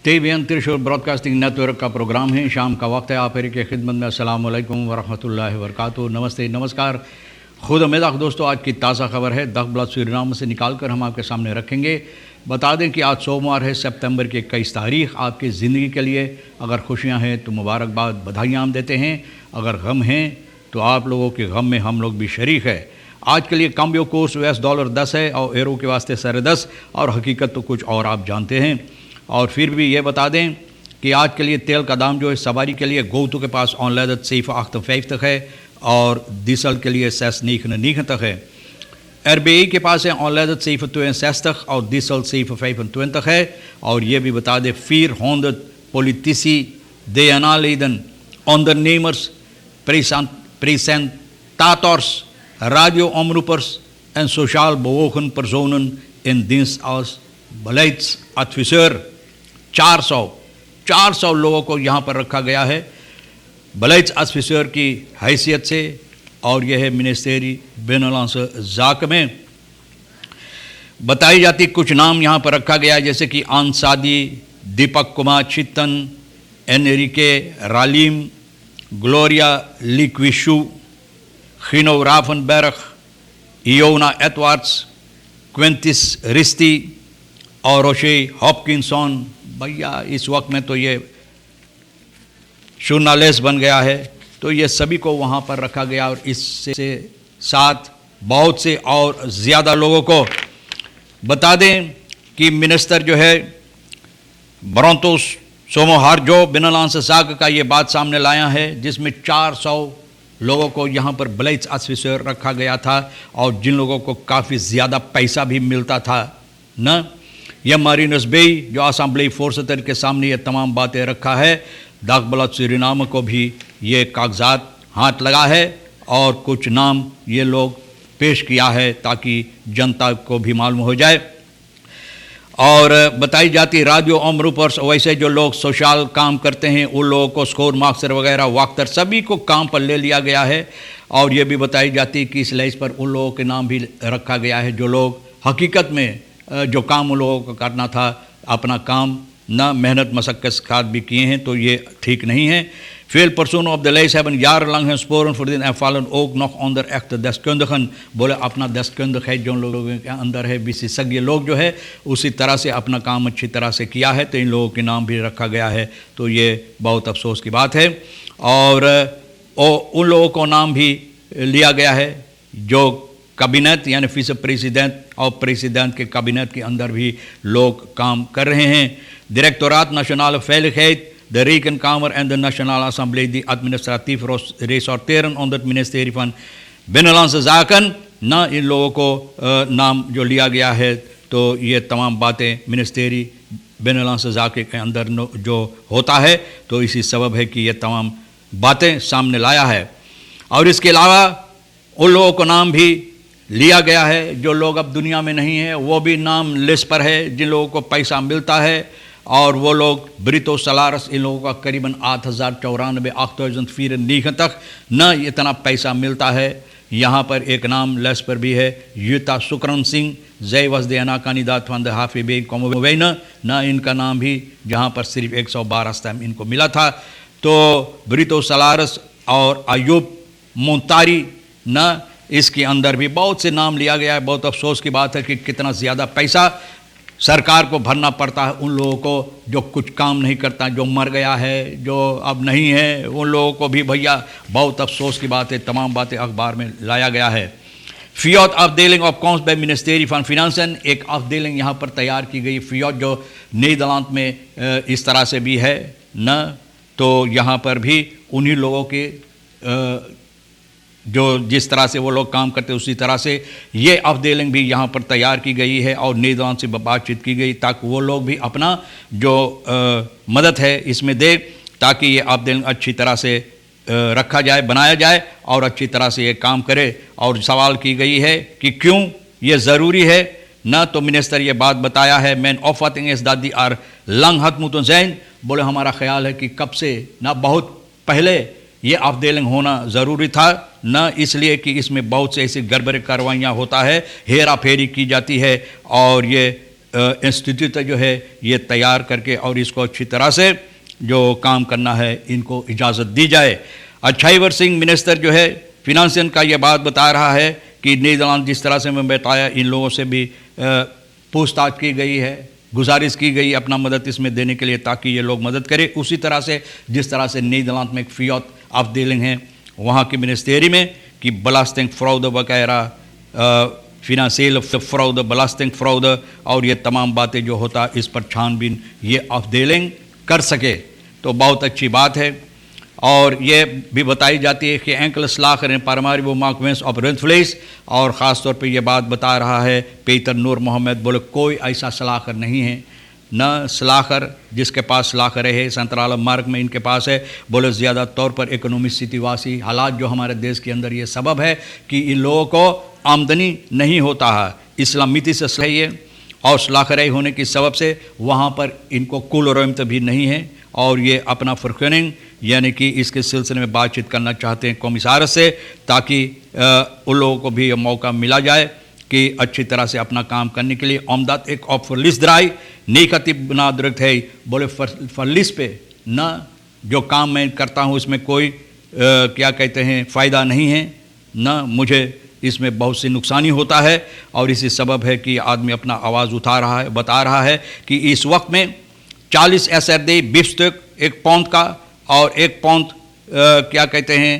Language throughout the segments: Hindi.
TVN त्रिशूल ब्रॉडकास्टिंग नेटवर्क का प्रोग्राम है। शाम का वक्त है। आप की खिदमत में अस्सलाम वालेकुम वरहमतुल्लाहि वबरकातुहू। नमस्ते, नमस्कार, खुद उम्मीद दोस्तों। आज की ताज़ा खबर है दखबला सूरीनाम से निकाल कर हम आपके सामने रखेंगे। बता दें कि आज सोमवार है, सितंबर की 21 तारीख। आपकी ज़िंदगी के लिए अगर खुशियाँ हैं तो मुबारकबाद, बधाइयाँ हम देते हैं। अगर गम हैं तो आप लोगों के गम में हम लोग भी शरीक है। आज के लिए कम्बियो कोर्स $10 है और एरो के वास्ते 10.5, और हकीकत तो कुछ और आप जानते हैं। और फिर भी ये बता दें कि आज के लिए तेल का दाम जो है सवारी के लिए गोतु के पास ऑनलाइन 7.58 है और डीजल के लिए 6.99 है। RBI के पास है ऑनलाइन 7.62 और डीजल 7.25 है। और ये भी बता दें 400 politici de aanleiden, ondernemers, presentators, radioomroepers en sociaal bewogen personen in dienst als beleidsadviseur। 400 लोगों को यहाँ पर रखा गया है बलेइड्स-एडवाइज़र की हैसियत से। और यह है मिनिस्टेरी बिनलांस ज़ाक में बताई जाती कुछ नाम यहाँ पर रखा गया है, जैसे कि आंसादी, दीपक कुमार चित्तन, एनरिके रालीम, ग्लोरिया लिक्विशु, खिनो राफनबर्ग, इयोना एडवर्ड्स, क्विंटिस रिस्टी और रोशे हॉपकिंसन। भैया इस वक्त में तो ये जर्नलिस्ट बन गया है, तो ये सभी को वहाँ पर रखा गया। और इससे साथ बहुत से और ज़्यादा लोगों को बता दें कि मिनिस्टर जो है ब्रोंतोस सोमोहार्जो बिनलांस ज़ाक का ये बात सामने लाया है, जिसमें 400 लोगों को यहाँ पर बलेइड्स-एडवाइज़र रखा गया था और जिन लोगों को काफ़ी ज़्यादा पैसा भी मिलता था न। यह मारिनस बेई जो असेंबली फोर्सतर के सामने ये तमाम बातें रखा है। दखबला सूरीनाम को भी ये कागजात हाथ लगा है और कुछ नाम ये लोग पेश किया है ताकि जनता को भी मालूम हो जाए। और बताई जाती रेडियो ओमरूपर्स, वैसे जो लोग सोशल काम करते हैं उन लोगों को स्कोर मार्क्सर वगैरह वाक्तर सभी को काम पर ले लिया गया है। और ये भी बताई जाती कि इस लिस्ट पर उन लोगों के नाम भी रखा गया है जो लोग हकीकत में जो काम उन लोगों को करना था अपना काम न मेहनत मशक्क़त खाद भी किए हैं, तो ये ठीक नहीं है। Veel personen op de lijst hebben jarenlang hun sporen verdiend en vallen ook nog onder echte deskundigen। बोले अपना deskundigheid जो लोगों के अंदर है, विशेषज्ञ लोग जो है उसी तरह से अपना काम अच्छी तरह से किया है, तो इन लोगों के नाम भी रखा गया है। तो ये बहुत अफसोस की बात है। और उन लोगों को नाम भी लिया गया है जो कैबिनेट यानी विस प्रेसिडेंट और प्रेसिडेंट के कैबिनेट के अंदर भी लोग काम कर रहे हैं। डायरेक्टोराat Nationale Veiligheid, de Rekenkamer en de Nationale Assemblée die administratief resorteren onder het ministerie van Binnenlandse Zaken। ना इन लोगों को नाम जो लिया गया है, तो ये तमाम बातें मिनिस्टेरी बिनलांस ज़ाके के अंदर जो होता है, तो इसी सबब है कि ये तमाम बातें सामने लाया है। और इसके अलावा उन लोगों को नाम भी लिया गया है जो लोग अब दुनिया में नहीं है, वो भी नाम लिस्ट पर है जिन लोगों को पैसा मिलता है। और वो लोग ब्रितो सलारस, इन लोगों का करीबन 8,094 तक न इतना पैसा मिलता है। यहाँ पर एक नाम लेस पर भी है, युता सुकरन सिंह, जय वसदेना कानिदात फंद हाफी बे कॉमोवेन, न इनका नाम भी जहाँ पर सिर्फ 112 स्टैम्प इनको मिला था। तो ब्रितो सलारस और अयूब मुंतारी न, इसके अंदर भी बहुत से नाम लिया गया है। बहुत अफसोस की बात है कि कितना ज़्यादा पैसा सरकार को भरना पड़ता है उन लोगों को जो कुछ काम नहीं करता, जो मर गया है, जो अब नहीं है, उन लोगों को भी भैया बहुत अफसोस की बात है। तमाम बातें अखबार में लाया गया है। फियोट afdeling ऑफ कॉन्स बाय मिनिस्टेरी फॉर फिनांसन, एक afdeling यहाँ पर तैयार की गई फियोट जो नीदरलैंड में इस तरह से भी है न। तो यहाँ पर भी उन्हीं लोगों के जो जिस तरह से वो लोग काम करते उसी तरह से ये afdeling भी यहाँ पर तैयार की गई है और नीदरलैंड से बातचीत की गई ताकि वो लोग भी अपना जो मदद है इसमें दे, ताकि ये afdeling अच्छी तरह से रखा जाए, बनाया जाए और अच्छी तरह से ये काम करे। और सवाल की गई है कि क्यों ये ज़रूरी है न, तो मिनिस्टर ये बात बताया है। मैन ऑफिंग इस दादी आर लंग हत मुतन जैन, बोले हमारा ख्याल है कि कब से ना बहुत पहले ये afdeling होना ज़रूरी था, न इसलिए कि इसमें बहुत से ऐसी गड़बड़ कार्रवाइयाँ होता है, हेरा फेरी की जाती है और ये इंस्टीट्यूट जो है ये तैयार करके और इसको अच्छी तरह से जो काम करना है इनको इजाज़त दी जाए। अछाईवर सिंह मिनिस्टर जो है फिनांसियन का ये बात बता रहा है कि नीदरलैंड जिस तरह से मैं बताया इन लोगों से भी पूछताछ की गई है, गुजारिश की गई अपना मदद इसमें देने के लिए ताकि ये लोग मदद करें। उसी तरह से जिस तरह से नीदरलैंड में एक फियत afdeling है वहाँ के मिनिस्टेरी में कि belasting fraude वगैरह, फिनेंशियल फ्रॉड, belasting fraude और ये तमाम बातें जो होता इस पर छानबीन ये afdeling कर सके तो बहुत अच्छी बात है। और ये भी बताई जाती है कि एंकल स्लाखर पारमारी वो मार्कवेंस ऑफ रेंथफ्लेस और ख़ास तौर पे ये बात बता रहा है पेटर नूर मोहम्मद बोले कोई ऐसा सलाखर नहीं है, न सलाखर जिसके पास सलाखर है संतराल मार्ग में इनके पास है। बोले ज़्यादा तौर पर इकोनॉमिक स्थितिवासी हालात जो हमारे देश के अंदर ये सबब है कि इन लोगों को आमदनी नहीं होता है, इस्लामिती से सही है और सलाखराई होने की सबब से वहाँ पर इनको कुल रहमत भी नहीं है और ये अपना फर्कनिंग यानी कि इसके सिलसिले में बातचीत करना चाहते हैं कौमिसार से ताकि उन लोगों को भी ये मौका मिला जाए कि अच्छी तरह से अपना काम करने के लिए आमदात एक ऑफरलिस द्राई नहीं खती बुनाद रख है। बोले फरलिस पे न जो काम मैं करता हूँ उसमें कोई क्या कहते हैं फ़ायदा नहीं है, न मुझे इसमें बहुत सी नुकसानी होता है और इसी सबब है कि आदमी अपना आवाज़ उठा रहा है, बता रहा है कि इस वक्त में 40 SRD बिफ्स्टेक 1 पाउंड का और 1 पाउंड क्या कहते हैं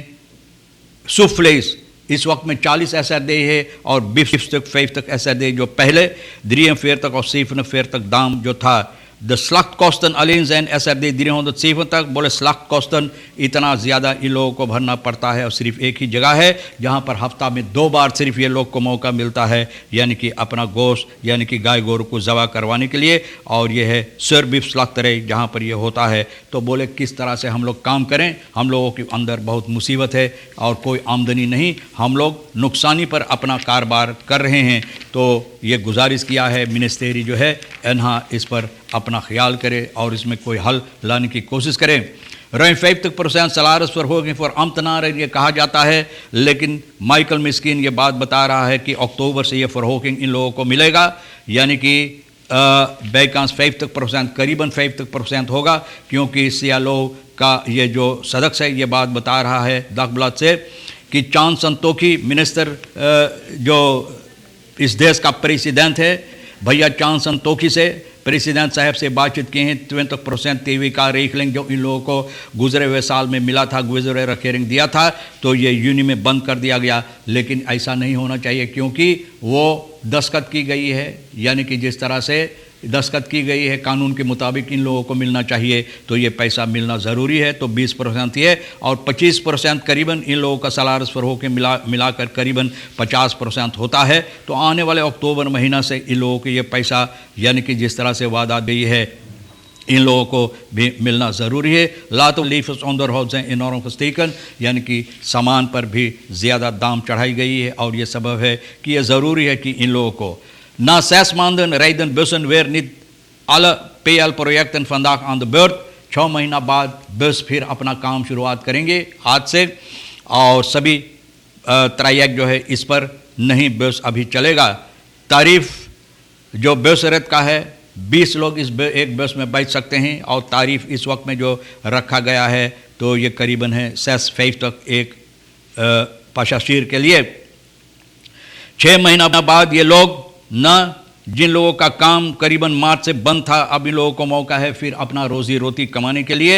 सूफ्लेस इस वक्त में 40 SRD है और बिफ्स्टेक 5 तक SRD जो पहले 3 तक और 7 तक दाम जो था द स्लक कॉस्टन अलेंस एंड SRD 307 तक। बोले स्लक कॉस्टन इतना ज़्यादा इन लोगों को भरना पड़ता है और सिर्फ एक ही जगह है जहाँ पर हफ्ता में 2 बार सिर्फ ये लोग को मौका मिलता है यानी कि अपना गोश्त यानी कि गाय गोरू को ज़बह करवाने के लिए और ये है सर बिफ स्लक तरह जहाँ पर ये होता है। तो बोले किस तरह से हम लोग काम करें, हम लोगों के अंदर बहुत मुसीबत है और कोई आमदनी नहीं, हम लोग नुकसानी पर अपना कारोबार कर रहे हैं। तो ये गुजारिश किया है मिनिस्टेरी जो है इन्हा इस पर अपना ख्याल करे और इसमें कोई हल लाने की कोशिश करें। रें 50% सलारस पर होगी फॉर अमतनार ये कहा जाता है, लेकिन माइकल मिस्किन ये बात बता रहा है कि अक्टूबर से ये फॉरहोकिंग इन लोगों को मिलेगा यानी कि बैकांस 50% करीबन 50% होगा क्योंकि सियालो का ये जो सदस्य है ये बात बता रहा है दखबलात से कि चांद संतोखी मिनिस्टर जो इस देश का प्रेसिडेंट है भैया चांद संतोखी से प्रेसिडेंट साहब से बातचीत की हैं 20% टीवी का रेखलिंग जो इन लोगों को गुजरे हुए साल में मिला था, गुजरे रखेरिंग दिया था तो ये यूनी में बंद कर दिया गया। लेकिन ऐसा नहीं होना चाहिए क्योंकि वो दस्तखत की गई है यानी कि जिस तरह से दस्तखत की गई है कानून के मुताबिक इन लोगों को मिलना चाहिए तो ये पैसा मिलना ज़रूरी है। तो 20% ये और 25% करीबन इन लोगों का सलारस पर होकर मिलाकर करीबन 50% होता है। तो आने वाले अक्टूबर महीना से इन लोगों को ये पैसा यानी कि जिस तरह से वादा गई है इन लोगों को भी मिलना ज़रूरी है। लात लीफ्स ऑन द हाउस हैं इनोरों स्टेकन यानी कि सामान पर भी ज़्यादा दाम चढ़ाई गई है और ये सबब है कि ये ज़रूरी है कि इन लोगों को ना सैस मानदन राइदन बसन वेर नित अल पेयल प्रोजेक्टन फंदाक ऑन द बर्थ 6 महीना बाद बस फिर अपना काम शुरुआत करेंगे आज से और सभी त्रायक जो है इस पर नहीं बस अभी चलेगा। तारीफ जो बस रत का है 20 लोग इस एक बस में बैठ सकते हैं और तारीफ इस वक्त में जो रखा गया है तो ये करीबन है 6 तक एक पाशाशीर के लिए। 6 महीना बाद ये लोग न जिन लोगों का काम करीबन मार्च से बंद था अब इन लोगों को मौका है फिर अपना रोज़ी रोटी कमाने के लिए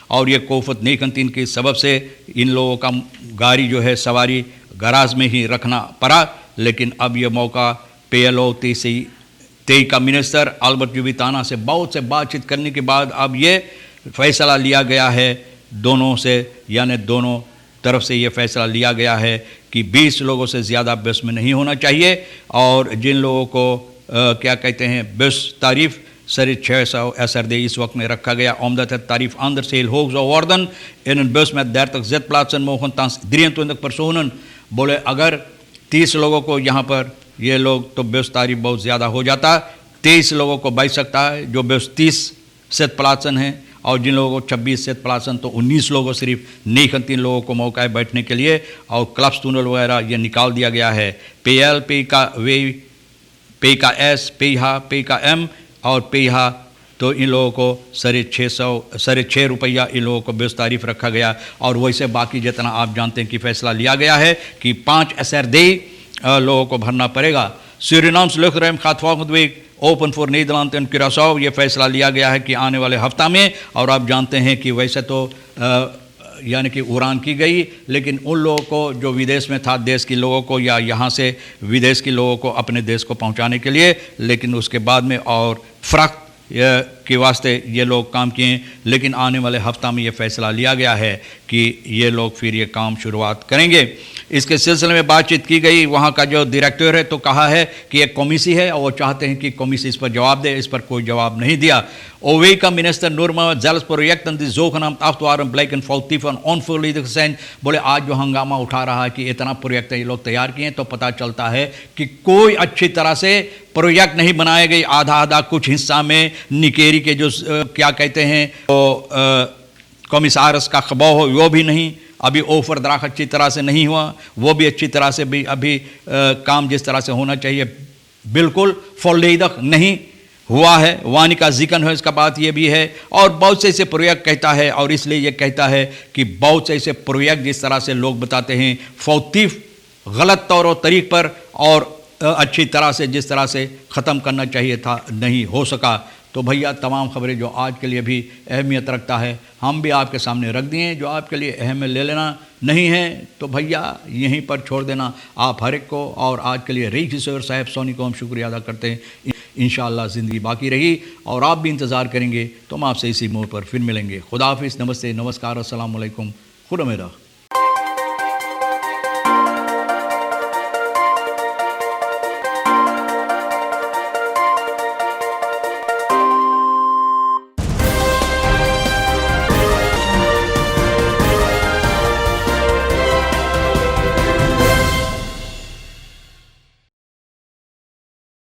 और ये कोफत नेकंतीन के सबब से इन लोगों का गाड़ी जो है सवारी गराज में ही रखना पड़ा। लेकिन अब ये मौका PLO तेई का मिनिस्टर अल्बर्ट जुबिताना से बहुत से बातचीत करने के बाद अब ये फैसला लिया गया है दोनों से यानी दोनों तरफ से ये फैसला लिया गया है कि 20 लोगों से ज़्यादा बस में नहीं होना चाहिए और जिन लोगों को क्या कहते हैं बस तारीफ सर 600 SRD इस वक्त में रखा गया आमदत है तारीफ अंदर सेल होग्स और वार्डन इन बस में देर तक जेट प्लासन मोहन तांस 23 पर्सोनन। बोले अगर 30 लोगों को यहाँ पर ये लोग तो बस तारीफ बहुत ज़्यादा हो जाता, 23 लोगों को बैठ सकता है जो बस 30 सेट प्लासन है और जिन लोगों को 26 सेट प्लासन तो 19 लोगों सिर्फ नेकन 3 लोगों को मौका है बैठने के लिए और क्लब्स टूनल वगैरह ये निकाल दिया गया है। PLP का वे पे का एस, पे का एम और पेहा, तो इन लोगों को 6.5 रुपया इन लोगों को बेस तारीफ रखा गया। और वैसे बाकी जितना आप जानते हैं कि फैसला लिया गया है कि 5 SRD लोगों को भरना पड़ेगा। सूरीनाम्स लुकरेम खातवागद्वेग ओपन फॉर नीदरलैंड एंड क्यूरासाओ, ये फैसला लिया गया है कि आने वाले हफ्ता में। और आप जानते हैं कि वैसे तो यानी कि उड़ान की गई, लेकिन उन लोगों को जो विदेश में था, देश के लोगों को या यहाँ से विदेश के लोगों को अपने देश को पहुँचाने के लिए, लेकिन उसके बाद में और फ़र्क के वास्ते ये लोग काम किए। लेकिन आने वाले हफ्ता में ये फैसला लिया गया है कि ये लोग फिर ये काम शुरुआत करेंगे। इसके सिलसिले में बातचीत की गई, वहाँ का जो डायरेक्टर है तो कहा है कि एक कमीसी है और वो चाहते हैं कि कमीसी इस पर जवाब दे, इस पर कोई जवाब नहीं दिया। ओवे का मिनिस्टर नूर मोहम्मद ज़ेल्स प्रोजेक्ट जोखनाम ताफ्तवारम ब्लैक एंड फौतीफन ऑन फुली हुसैन बोले आज जो हंगामा उठा रहा है कि इतना प्रोजेक्ट ये लोग तैयार किए, तो पता चलता है कि कोई अच्छी तरह से प्रोजेक्ट नहीं बनाए गए। आधा कुछ हिस्सा में निकेरी के जो क्या कहते हैं तो कमिसारस का खबा हो वो भी नहीं, अभी ओफर दराख अच्छी तरह से नहीं हुआ, वो भी अच्छी तरह से भी अभी काम जिस तरह से होना चाहिए बिल्कुल फौलेदक नहीं हुआ है। वानी का जिक्र है, इसका बात ये भी है। और बहुत से ऐसे प्रोजेक्ट कहता है, और इसलिए ये कहता है कि बहुत से ऐसे प्रोजेक्ट जिस तरह से लोग बताते हैं फौतीफ गलत तौर और तरीक पर और अच्छी तरह से जिस तरह से ख़त्म करना चाहिए था नहीं हो सका। तो भैया तमाम खबरें जो आज के लिए भी अहमियत रखता है हम भी आपके सामने रख दिए। जो आपके लिए अहम ले लेना नहीं है तो भैया यहीं पर छोड़ देना आप हर एक को। और आज के लिए रही किशोर साहब सोनी को हम शुक्रिया अदा करते हैं। इंशाअल्लाह ज़िंदगी बाकी रही और आप भी इंतज़ार करेंगे तो हम आपसे इसी मोड़ पर फिर मिलेंगे। खुदा हाफिज़, नमस्ते, नमस्कार, अस्सलाम वालेकुम, खुदा मेरा।